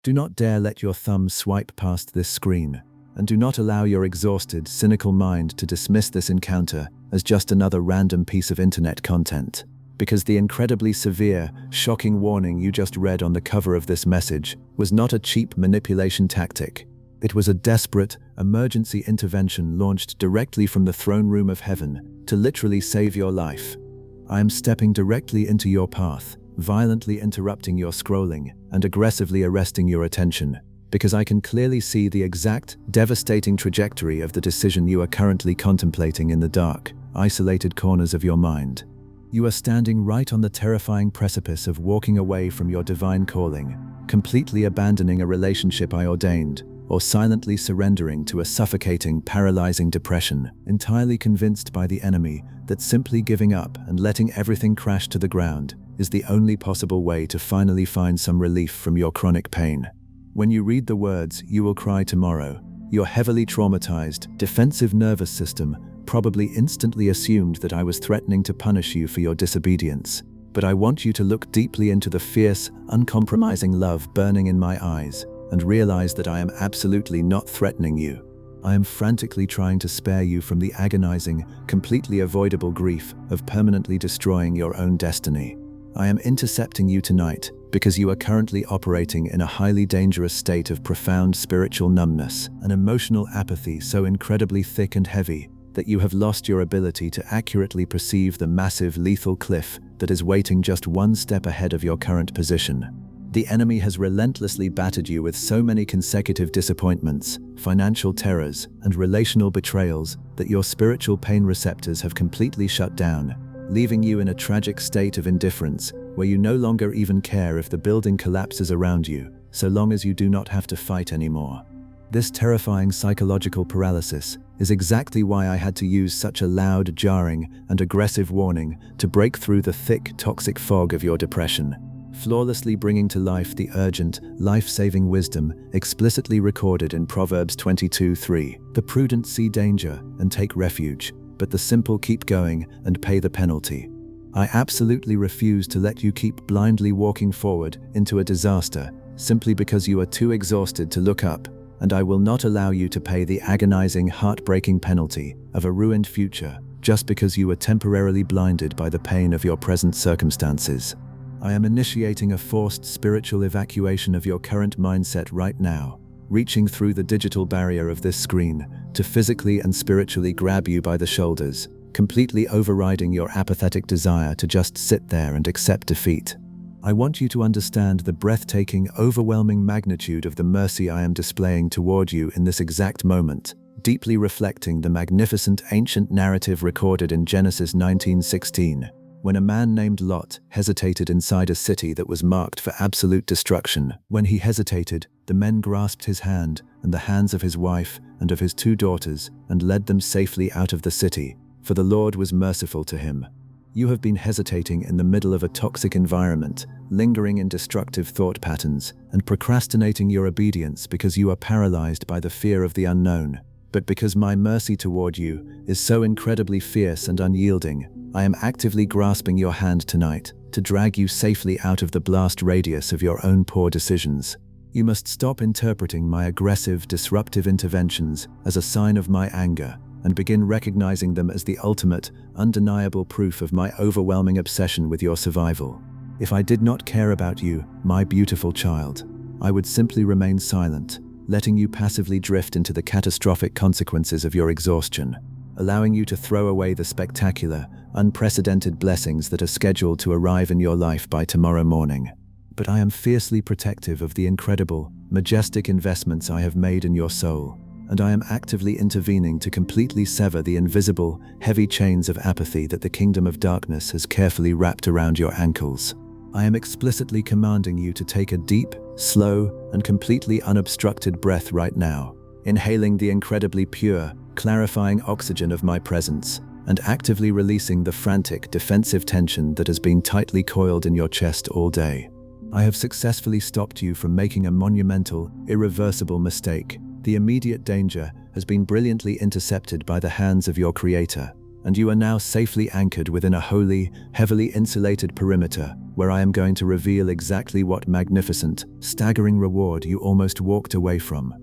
Do not dare let your thumb swipe past this screen, and do not allow your exhausted, cynical mind to dismiss this encounter as just another random piece of internet content. Because the incredibly severe, shocking warning you just read on the cover of this message was not a cheap manipulation tactic. It was a desperate, emergency intervention launched directly from the throne room of heaven to literally save your life. I am stepping directly into your path, violently interrupting your scrolling and aggressively arresting your attention, because I can clearly see the exact, devastating trajectory of the decision you are currently contemplating in the dark, isolated corners of your mind. You are standing right on the terrifying precipice of walking away from your divine calling, completely abandoning a relationship I ordained, or silently surrendering to a suffocating, paralyzing depression, entirely convinced by the enemy that simply giving up and letting everything crash to the ground is the only possible way to finally find some relief from your chronic pain. When you read the words, "You will cry tomorrow," your heavily traumatized, defensive nervous system probably instantly assumed that I was threatening to punish you for your disobedience. But I want you to look deeply into the fierce, uncompromising love burning in my eyes and realize that I am absolutely not threatening you. I am frantically trying to spare you from the agonizing, completely avoidable grief of permanently destroying your own destiny. I am intercepting you tonight because you are currently operating in a highly dangerous state of profound spiritual numbness, an emotional apathy so incredibly thick and heavy that you have lost your ability to accurately perceive the massive, lethal cliff that is waiting just one step ahead of your current position. The enemy has relentlessly battered you with so many consecutive disappointments, financial terrors, and relational betrayals that your spiritual pain receptors have completely shut down, leaving you in a tragic state of indifference where you no longer even care if the building collapses around you, so long as you do not have to fight anymore. This terrifying psychological paralysis is exactly why I had to use such a loud, jarring, and aggressive warning to break through the thick, toxic fog of your depression, flawlessly bringing to life the urgent, life-saving wisdom explicitly recorded in Proverbs 22:3. The prudent see danger and take refuge, but the simple keep going and pay the penalty. I absolutely refuse to let you keep blindly walking forward into a disaster simply because you are too exhausted to look up, and I will not allow you to pay the agonizing, heartbreaking penalty of a ruined future just because you were temporarily blinded by the pain of your present circumstances. I am initiating a forced spiritual evacuation of your current mindset right now, reaching through the digital barrier of this screen to physically and spiritually grab you by the shoulders, completely overriding your apathetic desire to just sit there and accept defeat. I want you to understand the breathtaking, overwhelming magnitude of the mercy I am displaying toward you in this exact moment, deeply reflecting the magnificent ancient narrative recorded in Genesis 19:16, when a man named Lot hesitated inside a city that was marked for absolute destruction. When he hesitated, the men grasped his hand and the hands of his wife and of his 2 daughters and led them safely out of the city, for the Lord was merciful to him. You have been hesitating in the middle of a toxic environment, lingering in destructive thought patterns, and procrastinating your obedience because you are paralyzed by the fear of the unknown. But because my mercy toward you is so incredibly fierce and unyielding, I am actively grasping your hand tonight to drag you safely out of the blast radius of your own poor decisions. You must stop interpreting my aggressive, disruptive interventions as a sign of my anger and begin recognizing them as the ultimate, undeniable proof of my overwhelming obsession with your survival. If I did not care about you, my beautiful child, I would simply remain silent, letting you passively drift into the catastrophic consequences of your exhaustion, allowing you to throw away the spectacular, unprecedented blessings that are scheduled to arrive in your life by tomorrow morning. But I am fiercely protective of the incredible, majestic investments I have made in your soul, and I am actively intervening to completely sever the invisible, heavy chains of apathy that the kingdom of darkness has carefully wrapped around your ankles. I am explicitly commanding you to take a deep, slow, and completely unobstructed breath right now, inhaling the incredibly pure, clarifying oxygen of my presence, and actively releasing the frantic, defensive tension that has been tightly coiled in your chest all day. I have successfully stopped you from making a monumental, irreversible mistake. The immediate danger has been brilliantly intercepted by the hands of your Creator, and you are now safely anchored within a holy, heavily insulated perimeter, where I am going to reveal exactly what magnificent, staggering reward you almost walked away from.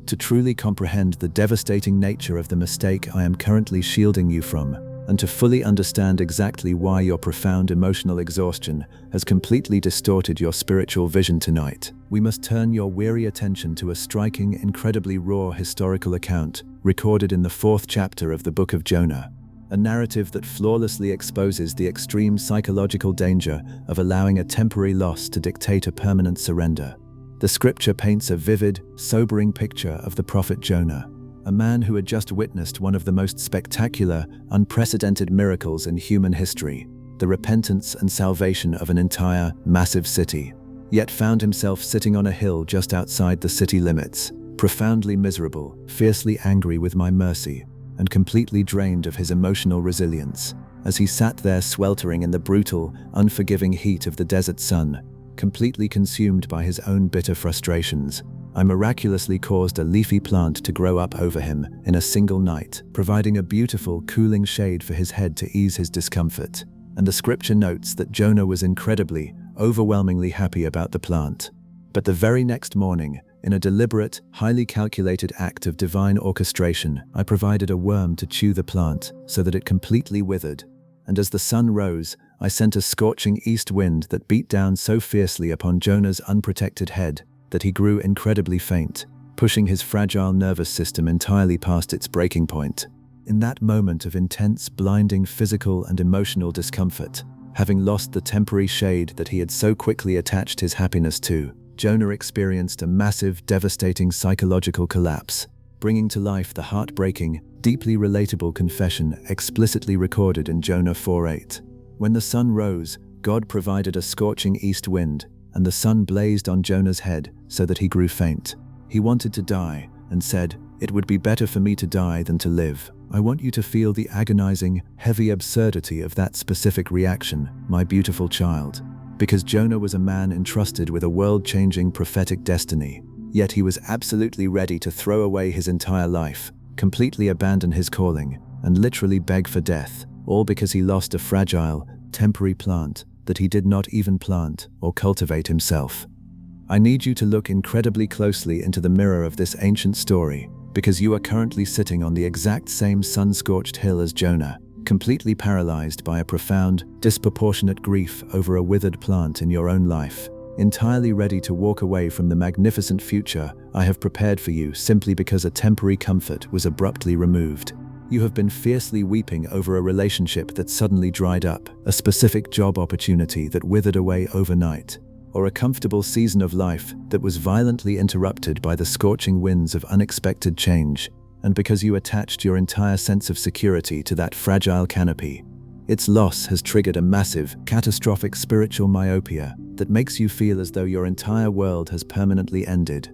To truly comprehend the devastating nature of the mistake I am currently shielding you from, and to fully understand exactly why your profound emotional exhaustion has completely distorted your spiritual vision tonight, we must turn your weary attention to a striking, incredibly raw historical account recorded in the 4th chapter of the Book of Jonah, a narrative that flawlessly exposes the extreme psychological danger of allowing a temporary loss to dictate a permanent surrender. The scripture paints a vivid, sobering picture of the prophet Jonah, a man who had just witnessed one of the most spectacular, unprecedented miracles in human history, the repentance and salvation of an entire, massive city, yet found himself sitting on a hill just outside the city limits, profoundly miserable, fiercely angry with my mercy, and completely drained of his emotional resilience, as he sat there sweltering in the brutal, unforgiving heat of the desert sun, completely consumed by his own bitter frustrations. I miraculously caused a leafy plant to grow up over him in a single night, providing a beautiful, cooling shade for his head to ease his discomfort. And the scripture notes that Jonah was incredibly, overwhelmingly happy about the plant. But the very next morning, in a deliberate, highly calculated act of divine orchestration, I provided a worm to chew the plant so that it completely withered. And as the sun rose, I sent a scorching east wind that beat down so fiercely upon Jonah's unprotected head that he grew incredibly faint, pushing his fragile nervous system entirely past its breaking point. In that moment of intense, blinding physical and emotional discomfort, having lost the temporary shade that he had so quickly attached his happiness to, Jonah experienced a massive, devastating psychological collapse, bringing to life the heartbreaking, deeply relatable confession explicitly recorded in Jonah 4:8. When the sun rose, God provided a scorching east wind, and the sun blazed on Jonah's head so that he grew faint. He wanted to die, and said, "It would be better for me to die than to live." I want you to feel the agonizing, heavy absurdity of that specific reaction, my beautiful child. Because Jonah was a man entrusted with a world-changing prophetic destiny, yet he was absolutely ready to throw away his entire life, completely abandon his calling, and literally beg for death, all because he lost a fragile, temporary plant that he did not even plant or cultivate himself. I need you to look incredibly closely into the mirror of this ancient story, because you are currently sitting on the exact same sun-scorched hill as Jonah, completely paralyzed by a profound, disproportionate grief over a withered plant in your own life, entirely ready to walk away from the magnificent future I have prepared for you simply because a temporary comfort was abruptly removed. You have been fiercely weeping over a relationship that suddenly dried up, a specific job opportunity that withered away overnight, or a comfortable season of life that was violently interrupted by the scorching winds of unexpected change. And because you attached your entire sense of security to that fragile canopy, its loss has triggered a massive, catastrophic spiritual myopia that makes you feel as though your entire world has permanently ended.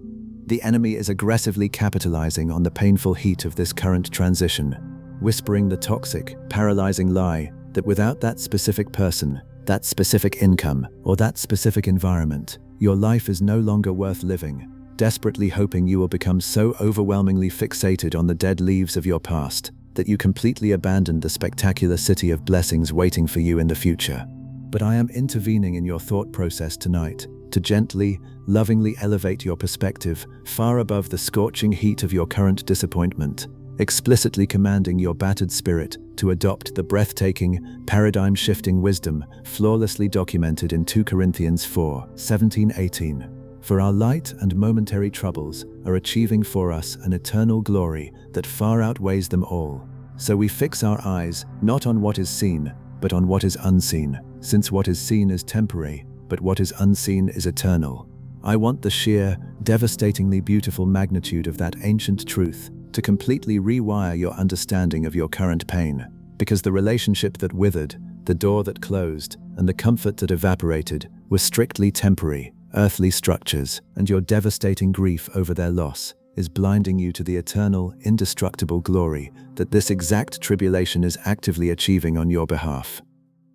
The enemy is aggressively capitalizing on the painful heat of this current transition, whispering the toxic, paralyzing lie that without that specific person, that specific income, or that specific environment, your life is no longer worth living, desperately hoping you will become so overwhelmingly fixated on the dead leaves of your past that you completely abandon the spectacular city of blessings waiting for you in the future. But I am intervening in your thought process tonight to gently, lovingly elevate your perspective far above the scorching heat of your current disappointment, explicitly commanding your battered spirit to adopt the breathtaking, paradigm-shifting wisdom flawlessly documented in 2 Corinthians 4:17-18. For our light and momentary troubles are achieving for us an eternal glory that far outweighs them all. So we fix our eyes not on what is seen, but on what is unseen, since what is seen is temporary, but what is unseen is eternal. I want the sheer, devastatingly beautiful magnitude of that ancient truth to completely rewire your understanding of your current pain, because the relationship that withered, the door that closed, and the comfort that evaporated were strictly temporary, earthly structures, and your devastating grief over their loss is blinding you to the eternal, indestructible glory that this exact tribulation is actively achieving on your behalf.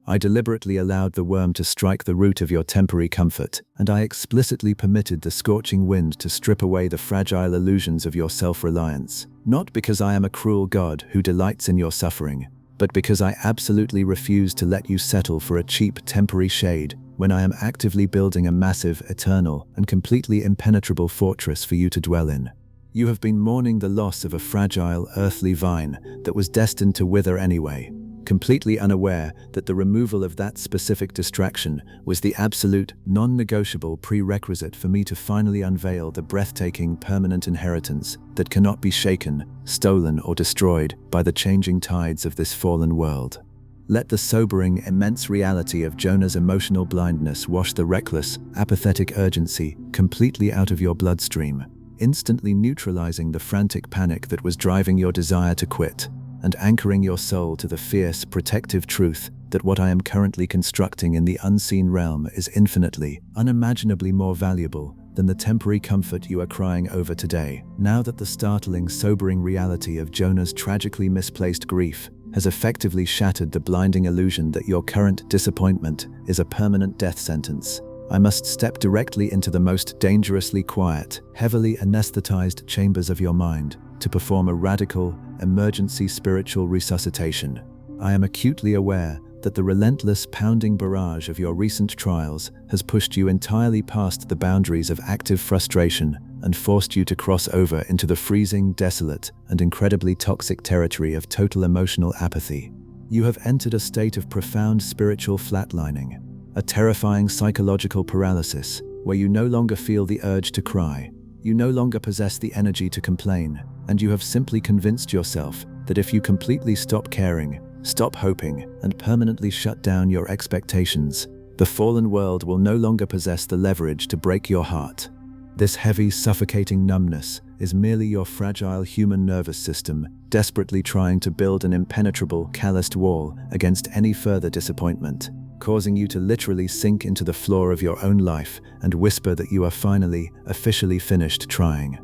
I deliberately allowed the worm to strike the root of your temporary comfort, and I explicitly permitted the scorching wind to strip away the fragile illusions of your self-reliance. Not because I am a cruel God who delights in your suffering, but because I absolutely refuse to let you settle for a cheap temporary shade when I am actively building a massive, eternal, and completely impenetrable fortress for you to dwell in. You have been mourning the loss of a fragile, earthly vine that was destined to wither anyway, completely unaware that the removal of that specific distraction was the absolute, non-negotiable prerequisite for me to finally unveil the breathtaking, permanent inheritance that cannot be shaken, stolen, or destroyed by the changing tides of this fallen world. Let the sobering, immense reality of Jonah's emotional blindness wash the reckless, apathetic urgency completely out of your bloodstream, instantly neutralizing the frantic panic that was driving your desire to quit, and anchoring your soul to the fierce, protective truth that what I am currently constructing in the unseen realm is infinitely, unimaginably more valuable than the temporary comfort you are crying over today. Now that the startling, sobering reality of Jonah's tragically misplaced grief has effectively shattered the blinding illusion that your current disappointment is a permanent death sentence, I must step directly into the most dangerously quiet, heavily anesthetized chambers of your mind to perform a radical, emergency spiritual resuscitation. I am acutely aware that the relentless pounding barrage of your recent trials has pushed you entirely past the boundaries of active frustration and forced you to cross over into the freezing, desolate, and incredibly toxic territory of total emotional apathy. You have entered a state of profound spiritual flatlining, a terrifying psychological paralysis where you no longer feel the urge to cry, you no longer possess the energy to complain, and you have simply convinced yourself that if you completely stop caring, stop hoping, and permanently shut down your expectations, the fallen world will no longer possess the leverage to break your heart. This heavy, suffocating numbness is merely your fragile human nervous system desperately trying to build an impenetrable, calloused wall against any further disappointment, causing you to literally sink into the floor of your own life and whisper that you are finally, officially finished trying.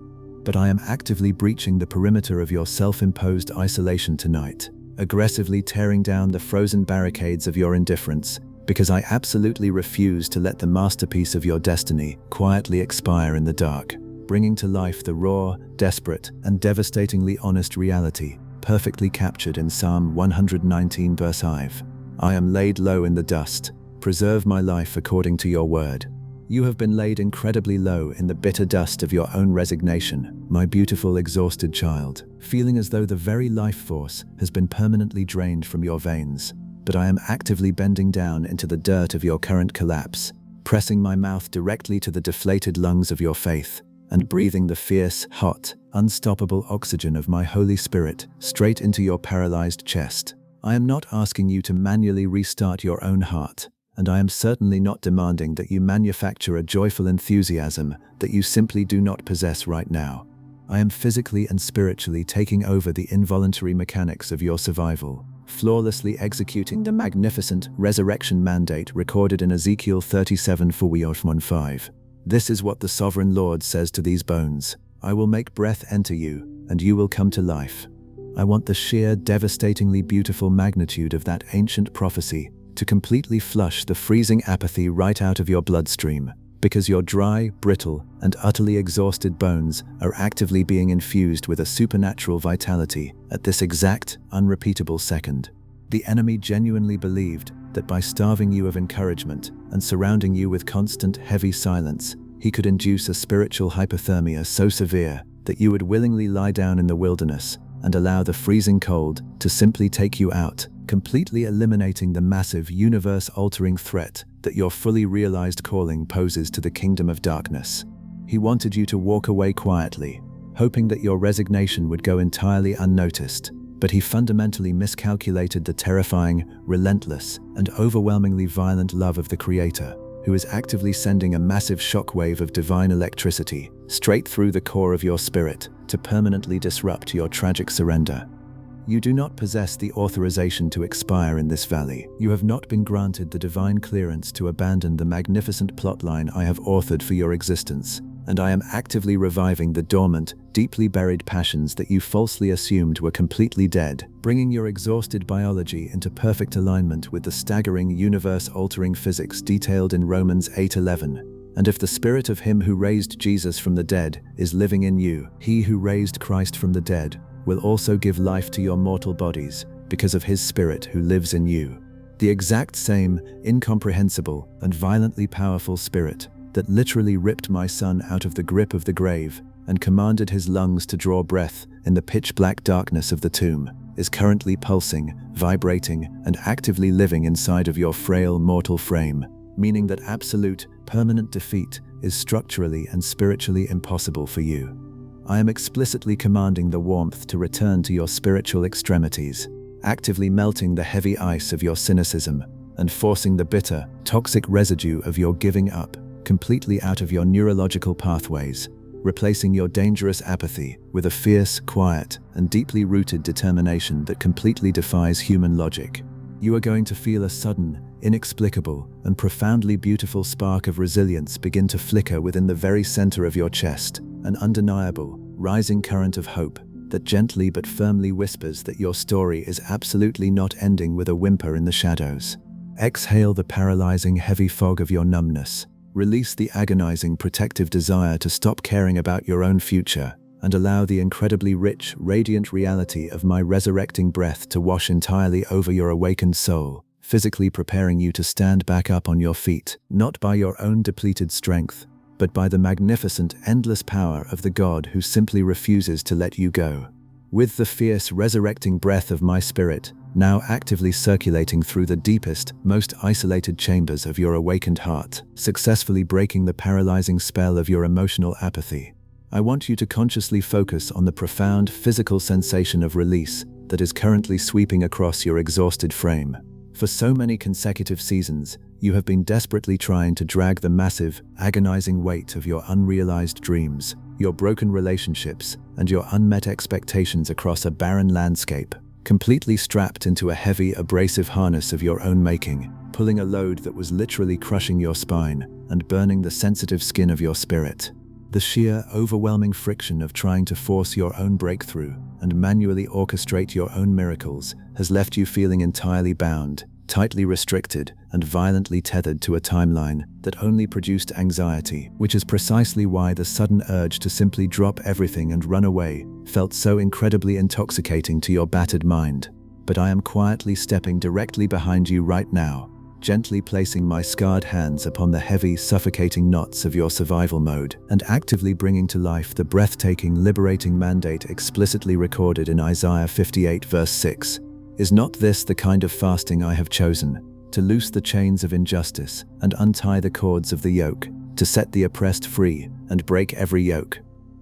But I am actively breaching the perimeter of your self-imposed isolation tonight, aggressively tearing down the frozen barricades of your indifference, because I absolutely refuse to let the masterpiece of your destiny quietly expire in the dark, bringing to life the raw, desperate, and devastatingly honest reality perfectly captured in Psalm 119 verse 5. I am laid low in the dust. Preserve my life according to your word. You have been laid incredibly low in the bitter dust of your own resignation, my beautiful, exhausted child, feeling as though the very life force has been permanently drained from your veins. But I am actively bending down into the dirt of your current collapse, pressing my mouth directly to the deflated lungs of your faith, and breathing the fierce, hot, unstoppable oxygen of my Holy Spirit straight into your paralyzed chest. I am not asking you to manually restart your own heart, and I am certainly not demanding that you manufacture a joyful enthusiasm that you simply do not possess right now. I am physically and spiritually taking over the involuntary mechanics of your survival, flawlessly executing the magnificent resurrection mandate recorded in Ezekiel 37:4-5. This is what the Sovereign Lord says to these bones: I will make breath enter you, and you will come to life. I want the sheer, devastatingly beautiful magnitude of that ancient prophecy to completely flush the freezing apathy right out of your bloodstream, because your dry, brittle, and utterly exhausted bones are actively being infused with a supernatural vitality at this exact, unrepeatable second. The enemy genuinely believed that by starving you of encouragement and surrounding you with constant, heavy silence, he could induce a spiritual hypothermia so severe that you would willingly lie down in the wilderness and allow the freezing cold to simply take you out, completely eliminating the massive, universe-altering threat that your fully realized calling poses to the kingdom of darkness. He wanted you to walk away quietly, hoping that your resignation would go entirely unnoticed, but he fundamentally miscalculated the terrifying, relentless, and overwhelmingly violent love of the Creator, who is actively sending a massive shockwave of divine electricity straight through the core of your spirit to permanently disrupt your tragic surrender. You do not possess the authorization to expire in this valley. You have not been granted the divine clearance to abandon the magnificent plotline I have authored for your existence, and I am actively reviving the dormant, deeply buried passions that you falsely assumed were completely dead, bringing your exhausted biology into perfect alignment with the staggering universe-altering physics detailed in Romans 8:11. And if the spirit of him who raised Jesus from the dead is living in you, he who raised Christ from the dead will also give life to your mortal bodies, because of his spirit who lives in you. The exact same incomprehensible and violently powerful spirit that literally ripped my son out of the grip of the grave and commanded his lungs to draw breath in the pitch-black darkness of the tomb is currently pulsing, vibrating, and actively living inside of your frail mortal frame, meaning that absolute, permanent defeat is structurally and spiritually impossible for you. I am explicitly commanding the warmth to return to your spiritual extremities, actively melting the heavy ice of your cynicism and forcing the bitter, toxic residue of your giving up completely out of your neurological pathways, replacing your dangerous apathy with a fierce, quiet, and deeply rooted determination that completely defies human logic. You are going to feel a sudden, inexplicable, and profoundly beautiful spark of resilience begin to flicker within the very center of your chest, an undeniable, rising current of hope that gently but firmly whispers that your story is absolutely not ending with a whimper in the shadows. Exhale the paralyzing heavy fog of your numbness. Release the agonizing protective desire to stop caring about your own future and allow the incredibly rich, radiant reality of my resurrecting breath to wash entirely over your awakened soul, physically preparing you to stand back up on your feet, not by your own depleted strength, but by the magnificent, endless power of the God who simply refuses to let you go. With the fierce, resurrecting breath of my spirit, now actively circulating through the deepest, most isolated chambers of your awakened heart, successfully breaking the paralyzing spell of your emotional apathy, I want you to consciously focus on the profound physical sensation of release that is currently sweeping across your exhausted frame. For so many consecutive seasons, you have been desperately trying to drag the massive, agonizing weight of your unrealized dreams, your broken relationships, and your unmet expectations across a barren landscape, completely strapped into a heavy, abrasive harness of your own making, pulling a load that was literally crushing your spine and burning the sensitive skin of your spirit. The sheer, overwhelming friction of trying to force your own breakthrough and manually orchestrate your own miracles has left you feeling entirely bound, tightly restricted, and violently tethered to a timeline that only produced anxiety, which is precisely why the sudden urge to simply drop everything and run away felt so incredibly intoxicating to your battered mind. But I am quietly stepping directly behind you right now, gently placing my scarred hands upon the heavy, suffocating knots of your survival mode, and actively bringing to life the breathtaking, liberating mandate explicitly recorded in Isaiah 58 verse 6. Is not this the kind of fasting I have chosen, to loose the chains of injustice and untie the cords of the yoke, to set the oppressed free and break every yoke?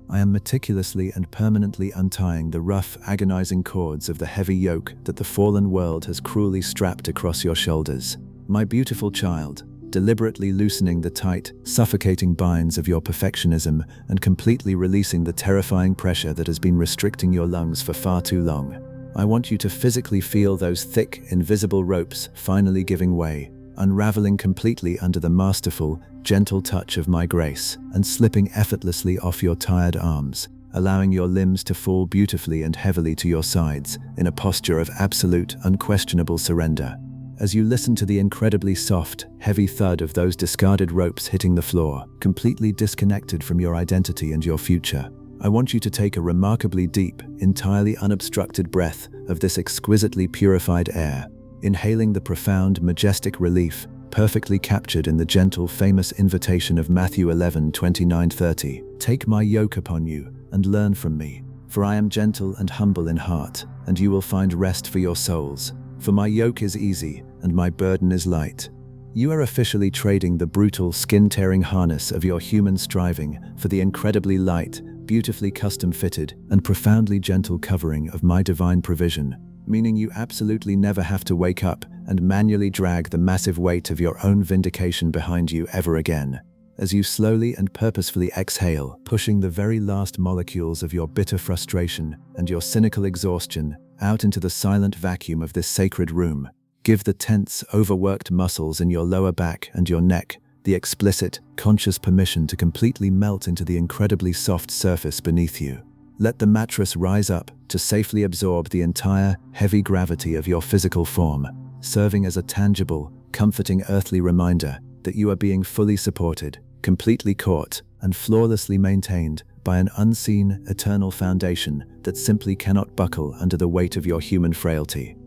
I am meticulously and permanently untying the rough, agonizing cords of the heavy yoke that the fallen world has cruelly strapped across your shoulders. My beautiful child, deliberately loosening the tight, suffocating binds of your perfectionism and completely releasing the terrifying pressure that has been restricting your lungs for far too long. I want you to physically feel those thick, invisible ropes finally giving way, unraveling completely under the masterful, gentle touch of my grace, and slipping effortlessly off your tired arms, allowing your limbs to fall beautifully and heavily to your sides in a posture of absolute, unquestionable surrender. As you listen to the incredibly soft, heavy thud of those discarded ropes hitting the floor, completely disconnected from your identity and your future, I want you to take a remarkably deep, entirely unobstructed breath of this exquisitely purified air, inhaling the profound, majestic relief perfectly captured in the gentle, famous invitation of Matthew 11:29-30. Take my yoke upon you and learn from me, for I am gentle and humble in heart, and you will find rest for your souls. For my yoke is easy and my burden is light. You are officially trading the brutal, skin-tearing harness of your human striving for the incredibly light, beautifully custom-fitted, and profoundly gentle covering of my divine provision, meaning you absolutely never have to wake up and manually drag the massive weight of your own vindication behind you ever again. As you slowly and purposefully exhale, pushing the very last molecules of your bitter frustration and your cynical exhaustion out into the silent vacuum of this sacred room, give the tense, overworked muscles in your lower back and your neck the explicit, conscious permission to completely melt into the incredibly soft surface beneath you. Let the mattress rise up to safely absorb the entire, heavy gravity of your physical form, serving as a tangible, comforting earthly reminder that you are being fully supported, completely caught, and flawlessly maintained by an unseen, eternal foundation that simply cannot buckle under the weight of your human frailty.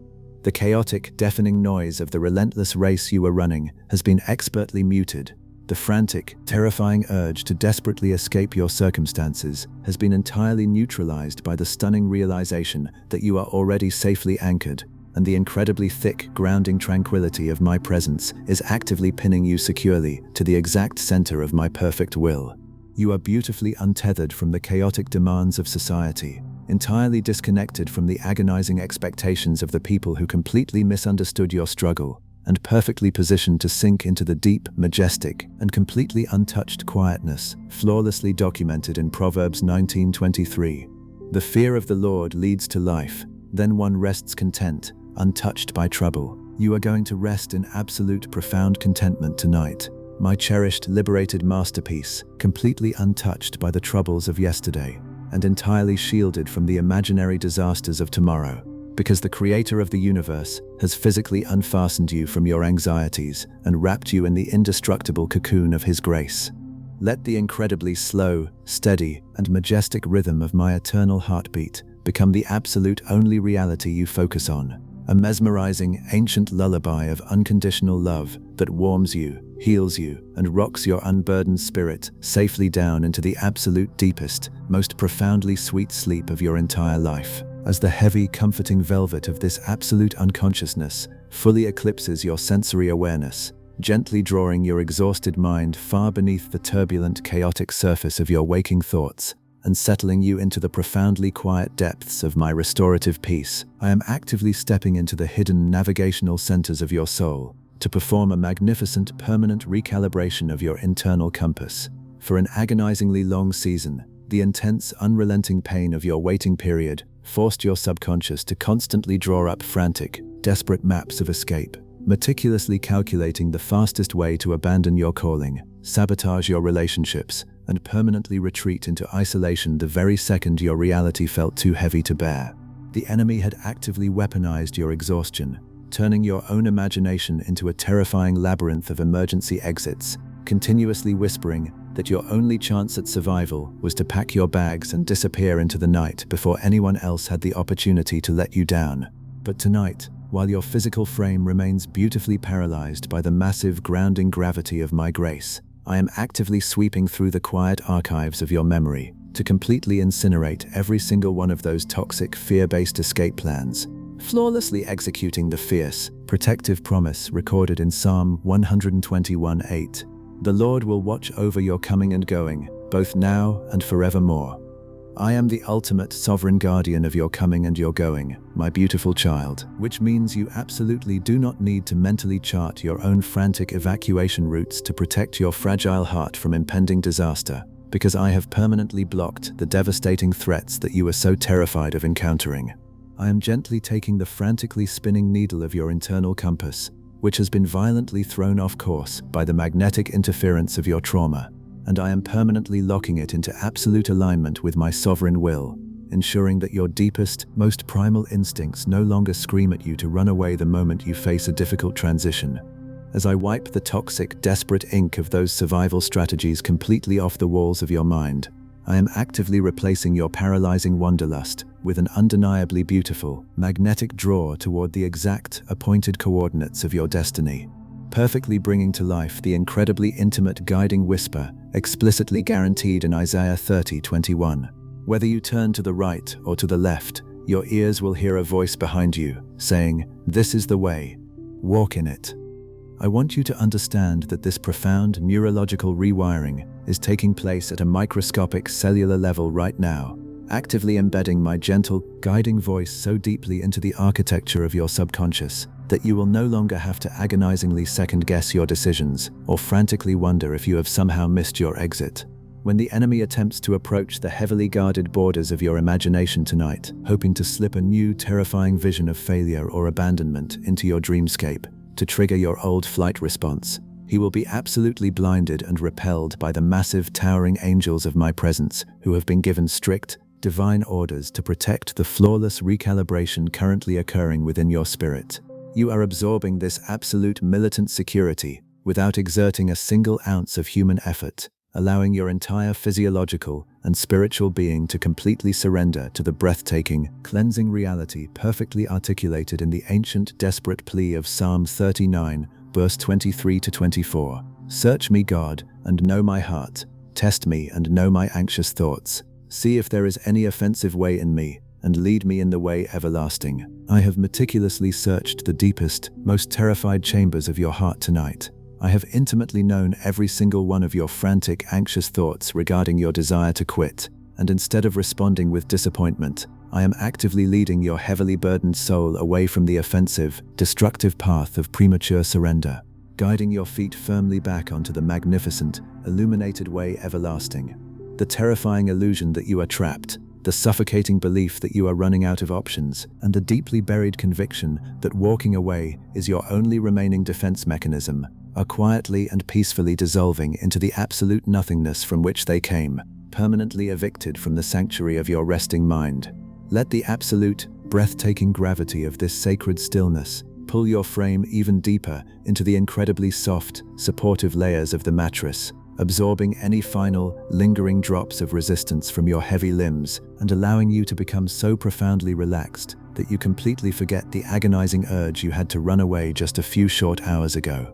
The chaotic, deafening noise of the relentless race you were running has been expertly muted. The frantic, terrifying urge to desperately escape your circumstances has been entirely neutralized by the stunning realization that you are already safely anchored, and the incredibly thick, grounding tranquility of my presence is actively pinning you securely to the exact center of my perfect will. You are beautifully untethered from the chaotic demands of society, entirely disconnected from the agonizing expectations of the people who completely misunderstood your struggle, and perfectly positioned to sink into the deep, majestic, and completely untouched quietness, flawlessly documented in Proverbs 19:23. The fear of the Lord leads to life, then one rests content, untouched by trouble. You are going to rest in absolute profound contentment tonight, my cherished, liberated masterpiece, completely untouched by the troubles of yesterday, and entirely shielded from the imaginary disasters of tomorrow, because the Creator of the universe has physically unfastened you from your anxieties and wrapped you in the indestructible cocoon of His grace. Let the incredibly slow, steady, and majestic rhythm of my eternal heartbeat become the absolute only reality you focus on, a mesmerizing, ancient lullaby of unconditional love that warms you, heals you, and rocks your unburdened spirit safely down into the absolute deepest, most profoundly sweet sleep of your entire life, as the heavy, comforting velvet of this absolute unconsciousness fully eclipses your sensory awareness, gently drawing your exhausted mind far beneath the turbulent, chaotic surface of your waking thoughts, and settling you into the profoundly quiet depths of my restorative peace. I am actively stepping into the hidden navigational centers of your soul to perform a magnificent, permanent recalibration of your internal compass. For an agonizingly long season, the intense, unrelenting pain of your waiting period forced your subconscious to constantly draw up frantic, desperate maps of escape, meticulously calculating the fastest way to abandon your calling, sabotage your relationships, and permanently retreat into isolation the very second your reality felt too heavy to bear. The enemy had actively weaponized your exhaustion, turning your own imagination into a terrifying labyrinth of emergency exits, continuously whispering that your only chance at survival was to pack your bags and disappear into the night before anyone else had the opportunity to let you down. But tonight, while your physical frame remains beautifully paralyzed by the massive grounding gravity of my grace, I am actively sweeping through the quiet archives of your memory to completely incinerate every single one of those toxic, fear-based escape plans, flawlessly executing the fierce, protective promise recorded in Psalm 121:8. The Lord will watch over your coming and going, both now and forevermore. I am the ultimate sovereign guardian of your coming and your going, my beautiful child, which means you absolutely do not need to mentally chart your own frantic evacuation routes to protect your fragile heart from impending disaster, because I have permanently blocked the devastating threats that you are so terrified of encountering. I am gently taking the frantically spinning needle of your internal compass, which has been violently thrown off course by the magnetic interference of your trauma, and I am permanently locking it into absolute alignment with my sovereign will, ensuring that your deepest, most primal instincts no longer scream at you to run away the moment you face a difficult transition. As I wipe the toxic, desperate ink of those survival strategies completely off the walls of your mind, I am actively replacing your paralyzing wanderlust with an undeniably beautiful, magnetic draw toward the exact, appointed coordinates of your destiny, perfectly bringing to life the incredibly intimate guiding whisper explicitly guaranteed in Isaiah 30:21. Whether you turn to the right or to the left, your ears will hear a voice behind you saying, "This is the way. Walk in it." I want you to understand that this profound neurological rewiring is taking place at a microscopic cellular level right now, actively embedding my gentle, guiding voice so deeply into the architecture of your subconscious that you will no longer have to agonizingly second-guess your decisions or frantically wonder if you have somehow missed your exit. When the enemy attempts to approach the heavily guarded borders of your imagination tonight, hoping to slip a new, terrifying vision of failure or abandonment into your dreamscape to trigger your old flight response, He will be absolutely blinded and repelled by the massive, towering angels of my presence, who have been given strict, divine orders to protect the flawless recalibration currently occurring within your spirit. You are absorbing this absolute militant security without exerting a single ounce of human effort, allowing your entire physiological and spiritual being to completely surrender to the breathtaking, cleansing reality perfectly articulated in the ancient, desperate plea of Psalm 39, verse 23 to 24. Search me, God, and know my heart. Test me and know my anxious thoughts. See if there is any offensive way in me, and lead me in the way everlasting. I have meticulously searched the deepest, most terrified chambers of your heart tonight. I have intimately known every single one of your frantic, anxious thoughts regarding your desire to quit, and instead of responding with disappointment, I am actively leading your heavily burdened soul away from the offensive, destructive path of premature surrender, guiding your feet firmly back onto the magnificent, illuminated way everlasting. The terrifying illusion that you are trapped, the suffocating belief that you are running out of options, and the deeply buried conviction that walking away is your only remaining defense mechanism, are quietly and peacefully dissolving into the absolute nothingness from which they came, permanently evicted from the sanctuary of your resting mind. Let the absolute, breathtaking gravity of this sacred stillness pull your frame even deeper into the incredibly soft, supportive layers of the mattress, absorbing any final, lingering drops of resistance from your heavy limbs and allowing you to become so profoundly relaxed that you completely forget the agonizing urge you had to run away just a few short hours ago.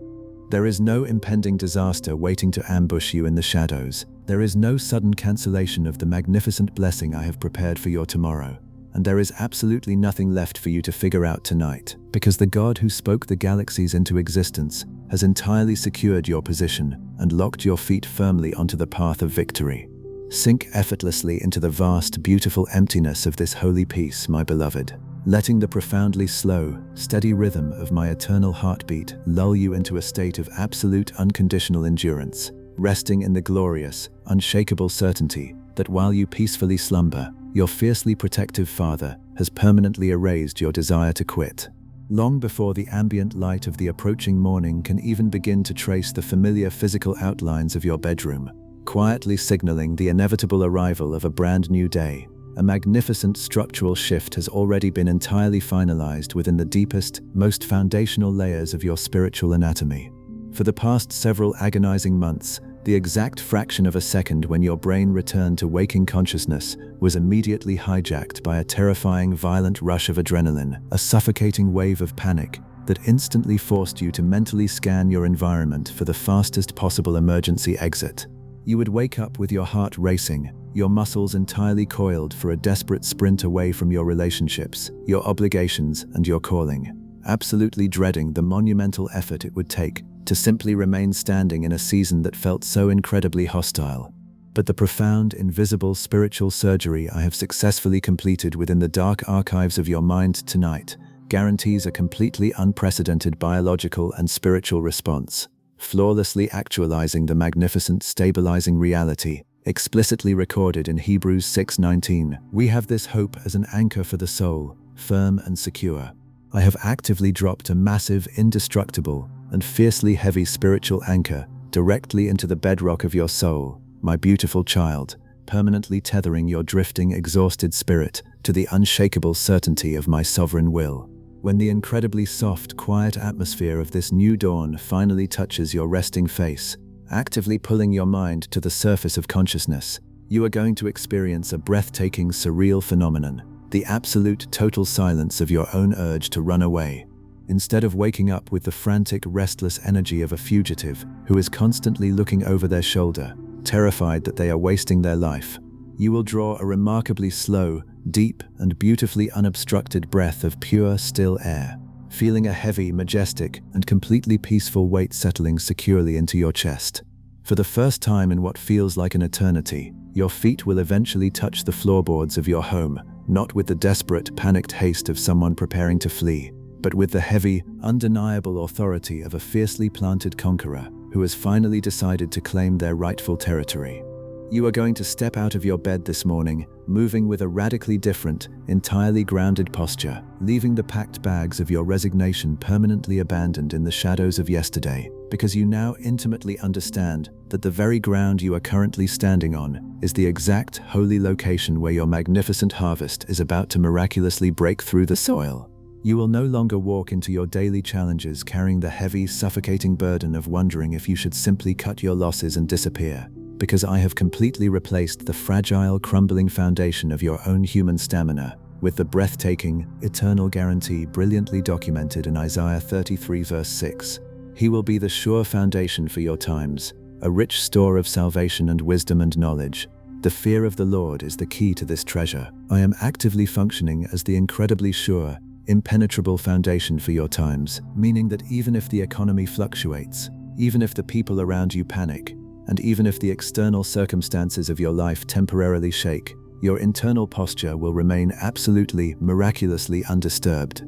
There is no impending disaster waiting to ambush you in the shadows. There is no sudden cancellation of the magnificent blessing I have prepared for your tomorrow. And there is absolutely nothing left for you to figure out tonight, because the God who spoke the galaxies into existence has entirely secured your position and locked your feet firmly onto the path of victory. Sink effortlessly into the vast, beautiful emptiness of this holy peace, my beloved, letting the profoundly slow, steady rhythm of my eternal heartbeat lull you into a state of absolute unconditional endurance, resting in the glorious, unshakable certainty that while you peacefully slumber, your fiercely protective Father has permanently erased your desire to quit. Long before the ambient light of the approaching morning can even begin to trace the familiar physical outlines of your bedroom, quietly signaling the inevitable arrival of a brand new day, a magnificent structural shift has already been entirely finalized within the deepest, most foundational layers of your spiritual anatomy. For the past several agonizing months, the exact fraction of a second when your brain returned to waking consciousness was immediately hijacked by a terrifying, violent rush of adrenaline, a suffocating wave of panic that instantly forced you to mentally scan your environment for the fastest possible emergency exit. You would wake up with your heart racing, your muscles entirely coiled for a desperate sprint away from your relationships, your obligations, and your calling, absolutely dreading the monumental effort it would take to simply remain standing in a season that felt so incredibly hostile. But the profound, invisible spiritual surgery I have successfully completed within the dark archives of your mind tonight guarantees a completely unprecedented biological and spiritual response, flawlessly actualizing the magnificent stabilizing reality explicitly recorded in Hebrews 6:19. We have this hope as an anchor for the soul, firm and secure. I have actively dropped a massive, indestructible, and fiercely heavy spiritual anchor directly into the bedrock of your soul, my beautiful child, permanently tethering your drifting, exhausted spirit to the unshakable certainty of my sovereign will. When the incredibly soft, quiet atmosphere of this new dawn finally touches your resting face, actively pulling your mind to the surface of consciousness, you are going to experience a breathtaking, surreal phenomenon, the absolute total silence of your own urge to run away. Instead of waking up with the frantic, restless energy of a fugitive who is constantly looking over their shoulder, terrified that they are wasting their life, you will draw a remarkably slow, deep, and beautifully unobstructed breath of pure, still air, feeling a heavy, majestic, and completely peaceful weight settling securely into your chest. For the first time in what feels like an eternity, your feet will eventually touch the floorboards of your home, not with the desperate, panicked haste of someone preparing to flee, but with the heavy, undeniable authority of a fiercely planted conqueror who has finally decided to claim their rightful territory. You are going to step out of your bed this morning, moving with a radically different, entirely grounded posture, leaving the packed bags of your resignation permanently abandoned in the shadows of yesterday, because you now intimately understand that the very ground you are currently standing on is the exact holy location where your magnificent harvest is about to miraculously break through the soil. You will no longer walk into your daily challenges carrying the heavy, suffocating burden of wondering if you should simply cut your losses and disappear, because I have completely replaced the fragile, crumbling foundation of your own human stamina with the breathtaking, eternal guarantee brilliantly documented in Isaiah 33 verse 6. He will be the sure foundation for your times, a rich store of salvation and wisdom and knowledge. The fear of the Lord is the key to this treasure. I am actively functioning as the incredibly sure, impenetrable foundation for your times, meaning that even if the economy fluctuates, even if the people around you panic, and even if the external circumstances of your life temporarily shake, your internal posture will remain absolutely, miraculously undisturbed.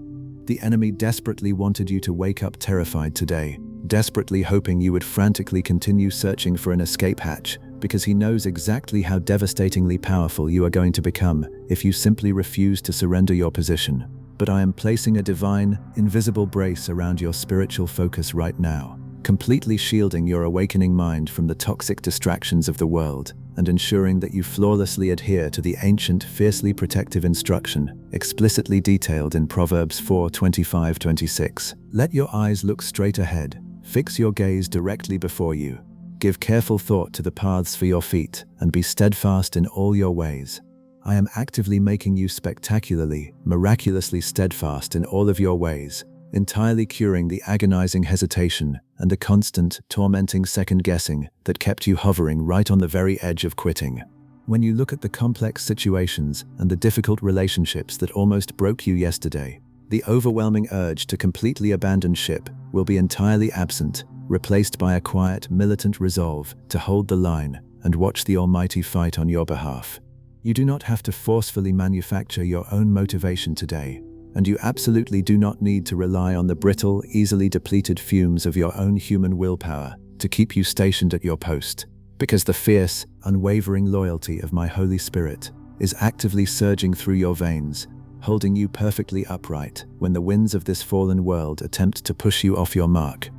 The enemy desperately wanted you to wake up terrified today, desperately hoping you would frantically continue searching for an escape hatch, because he knows exactly how devastatingly powerful you are going to become if you simply refuse to surrender your position. But I am placing a divine, invisible brace around your spiritual focus right now, completely shielding your awakening mind from the toxic distractions of the world and ensuring that you flawlessly adhere to the ancient, fiercely protective instruction explicitly detailed in Proverbs 4:25-26. Let your eyes look straight ahead, fix your gaze directly before you, give careful thought to the paths for your feet, and be steadfast in all your ways. I am actively making you spectacularly, miraculously steadfast in all of your ways, entirely curing the agonizing hesitation and the constant, tormenting second-guessing that kept you hovering right on the very edge of quitting. When you look at the complex situations and the difficult relationships that almost broke you yesterday, the overwhelming urge to completely abandon ship will be entirely absent, replaced by a quiet, militant resolve to hold the line and watch the Almighty fight on your behalf. You do not have to forcefully manufacture your own motivation today, and you absolutely do not need to rely on the brittle, easily depleted fumes of your own human willpower to keep you stationed at your post, because the fierce, unwavering loyalty of my Holy Spirit is actively surging through your veins, holding you perfectly upright when the winds of this fallen world attempt to push you off your mark.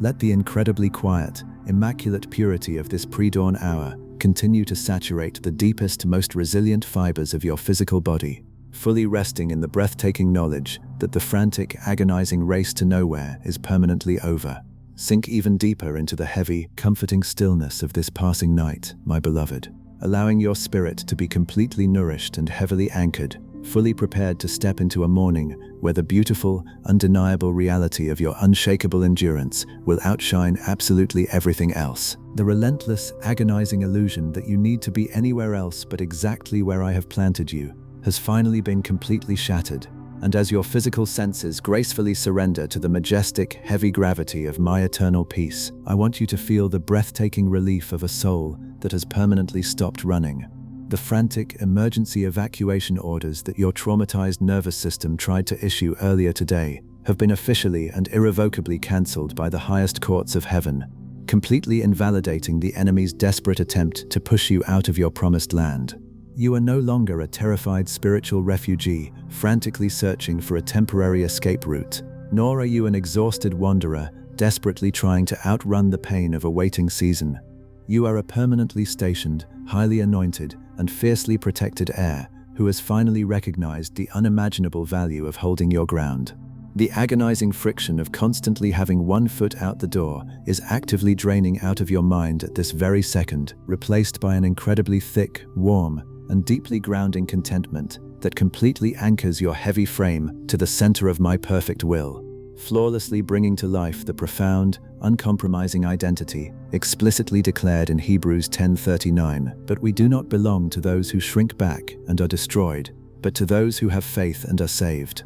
Let the incredibly quiet, immaculate purity of this pre-dawn hour continue to saturate the deepest, most resilient fibers of your physical body, fully resting in the breathtaking knowledge that the frantic, agonizing race to nowhere is permanently over. Sink even deeper into the heavy, comforting stillness of this passing night, my beloved, allowing your spirit to be completely nourished and heavily anchored, fully prepared to step into a morning where the beautiful, undeniable reality of your unshakable endurance will outshine absolutely everything else. The relentless, agonizing illusion that you need to be anywhere else but exactly where I have planted you has finally been completely shattered, and as your physical senses gracefully surrender to the majestic, heavy gravity of my eternal peace, I want you to feel the breathtaking relief of a soul that has permanently stopped running. The frantic emergency evacuation orders that your traumatized nervous system tried to issue earlier today have been officially and irrevocably cancelled by the highest courts of heaven, completely invalidating the enemy's desperate attempt to push you out of your promised land. You are no longer a terrified spiritual refugee frantically searching for a temporary escape route, nor are you an exhausted wanderer desperately trying to outrun the pain of a waiting season. You are a permanently stationed, highly anointed, and fiercely protected heir who has finally recognized the unimaginable value of holding your ground. The agonizing friction of constantly having one foot out the door is actively draining out of your mind at this very second, replaced by an incredibly thick, warm, and deeply grounding contentment that completely anchors your heavy frame to the center of my perfect will, flawlessly bringing to life the profound, uncompromising identity explicitly declared in Hebrews 10:39. But we do not belong to those who shrink back and are destroyed, but to those who have faith and are saved.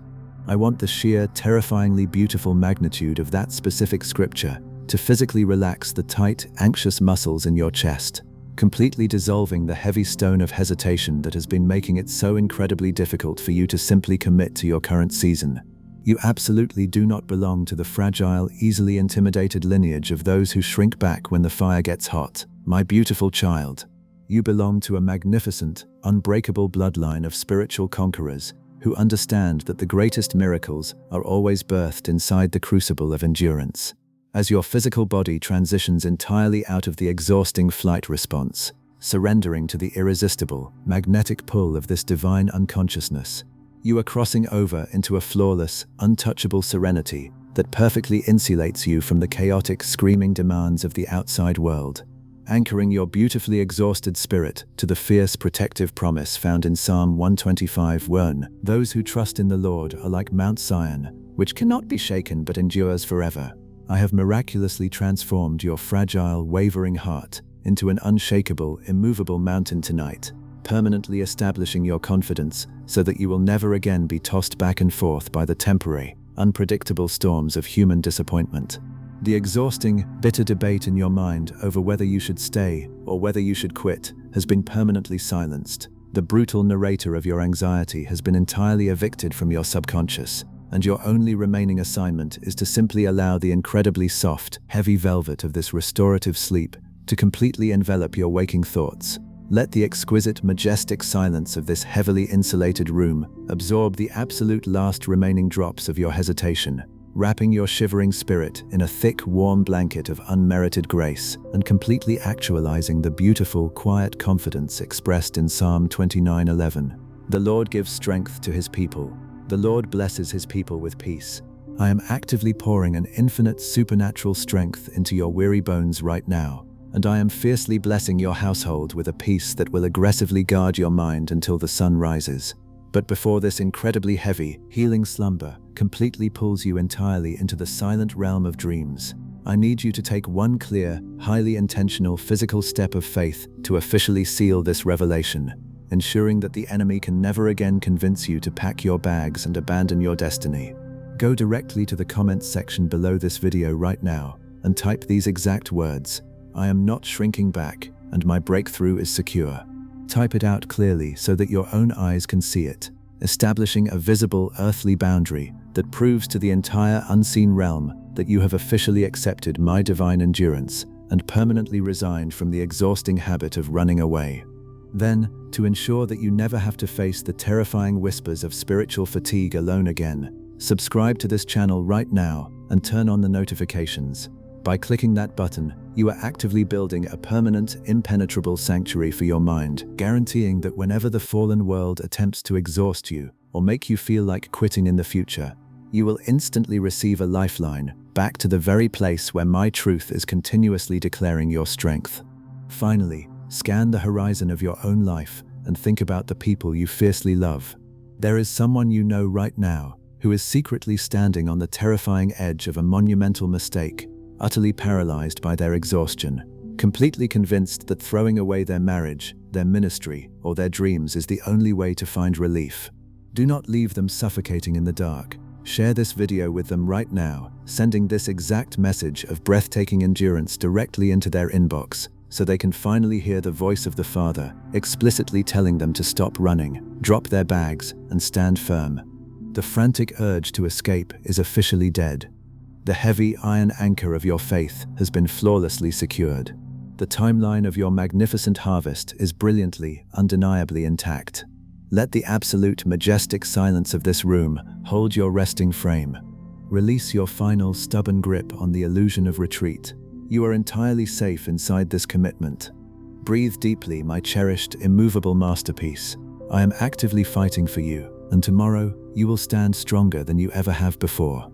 I want the sheer, terrifyingly beautiful magnitude of that specific scripture to physically relax the tight, anxious muscles in your chest, completely dissolving the heavy stone of hesitation that has been making it so incredibly difficult for you to simply commit to your current season. You absolutely do not belong to the fragile, easily intimidated lineage of those who shrink back when the fire gets hot, my beautiful child. You belong to a magnificent, unbreakable bloodline of spiritual conquerors who understand that the greatest miracles are always birthed inside the crucible of endurance. As your physical body transitions entirely out of the exhausting flight response, surrendering to the irresistible, magnetic pull of this divine unconsciousness, you are crossing over into a flawless, untouchable serenity that perfectly insulates you from the chaotic, screaming demands of the outside world, anchoring your beautifully exhausted spirit to the fierce protective promise found in Psalm 125:1. Those who trust in the Lord are like Mount Zion, which cannot be shaken but endures forever. I have miraculously transformed your fragile, wavering heart into an unshakable, immovable mountain tonight, permanently establishing your confidence so that you will never again be tossed back and forth by the temporary, unpredictable storms of human disappointment. The exhausting, bitter debate in your mind over whether you should stay or whether you should quit has been permanently silenced. The brutal narrator of your anxiety has been entirely evicted from your subconscious, and your only remaining assignment is to simply allow the incredibly soft, heavy velvet of this restorative sleep to completely envelop your waking thoughts. Let the exquisite, majestic silence of this heavily insulated room absorb the absolute last remaining drops of your hesitation, wrapping your shivering spirit in a thick, warm blanket of unmerited grace and completely actualizing the beautiful, quiet confidence expressed in Psalm 29:11. The Lord gives strength to his people. The Lord blesses his people with peace. I am actively pouring an infinite supernatural strength into your weary bones right now, and I am fiercely blessing your household with a peace that will aggressively guard your mind until the sun rises. But before this incredibly heavy, healing slumber completely pulls you entirely into the silent realm of dreams, I need you to take one clear, highly intentional physical step of faith to officially seal this revelation, ensuring that the enemy can never again convince you to pack your bags and abandon your destiny. Go directly to the comments section below this video right now and type these exact words: "I am not shrinking back, and my breakthrough is secure." Type it out clearly so that your own eyes can see it, establishing a visible earthly boundary that proves to the entire unseen realm that you have officially accepted my divine endurance and permanently resigned from the exhausting habit of running away. Then, to ensure that you never have to face the terrifying whispers of spiritual fatigue alone again, subscribe to this channel right now and turn on the notifications. By clicking that button, you are actively building a permanent, impenetrable sanctuary for your mind, guaranteeing that whenever the fallen world attempts to exhaust you or make you feel like quitting in the future, you will instantly receive a lifeline back to the very place where my truth is continuously declaring your strength. Finally, scan the horizon of your own life and think about the people you fiercely love. There is someone you know right now who is secretly standing on the terrifying edge of a monumental mistake, utterly paralyzed by their exhaustion, completely convinced that throwing away their marriage, their ministry, or their dreams is the only way to find relief. Do not leave them suffocating in the dark. Share this video with them right now, sending this exact message of breathtaking endurance directly into their inbox, so they can finally hear the voice of the Father, explicitly telling them to stop running, drop their bags, and stand firm. The frantic urge to escape is officially dead. The heavy iron anchor of your faith has been flawlessly secured. The timeline of your magnificent harvest is brilliantly, undeniably intact. Let the absolute, majestic silence of this room hold your resting frame. Release your final, stubborn grip on the illusion of retreat. You are entirely safe inside this commitment. Breathe deeply, my cherished, immovable masterpiece. I am actively fighting for you, and tomorrow you will stand stronger than you ever have before.